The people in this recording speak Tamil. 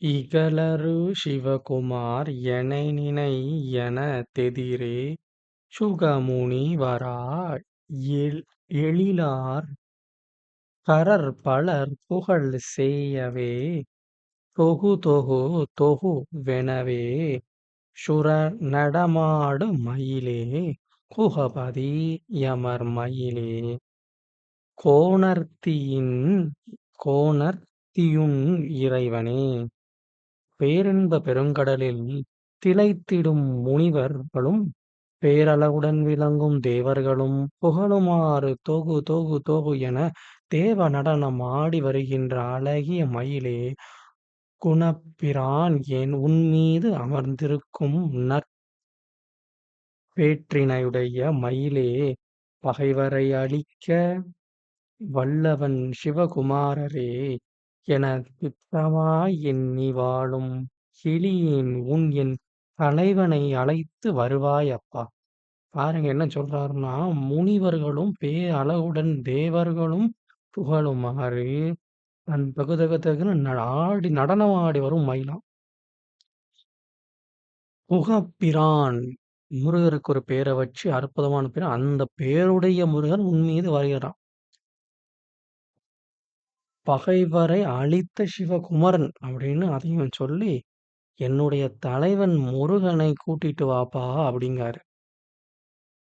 இகலரு சிவகுமார் எனைநினை யெனத்தெதிரே சுகமுனி வரா எழிலார் கரற்பலர் புகழ்செயவே தொகுதொகு தொகுவெனவே சுரநடமாடு மயிலே குகபதி யமர்மயிலே கோணர்த்தியின் கோணர்த்தியுன் இறைவனே. பேரின்ப பெருங்கடலில் திளைத்திடும் முனிவர்களும் பேரழகுடன் விளங்கும் தேவர்களும் புகழுமாறு தொகு தொகு தொகு என தேவ நடனம் ஆடி வருகின்ற அழகிய மயிலே, குணப்பிரான் என் உன்மீது அமர்ந்திருக்கும் நற்பேற்றினையுடைய மயிலே, பகைவரை அழிக்க வல்லவன் சிவகுமாரரே, எனத் திட்டமாய் எண்ணி வாழும் எளியேன் உன் என் தலைவனை அழைத்து வருவாய் அப்பா. பாருங்க என்ன சொல்றாருன்னா, முனிவர்களும் பேரழகுடன் தேவர்களும் புகழுமாறு தன் தகு தகு தகுன்னு ஆடி நடனம் ஆடி வரும் மயிலாம். குகப்பிரான் முருகருக்கு ஒரு பேரை வச்சு அற்புதமான பேர். அந்த பேருடைய முருகன் உன் மீது வருகிறான். பகைவரை அழித்த சிவகுமரன் அப்படின்னு அதையும் சொல்லி, என்னுடைய தலைவன் முருகனை கூட்டிட்டு வாப்பா அப்படிங்காரு.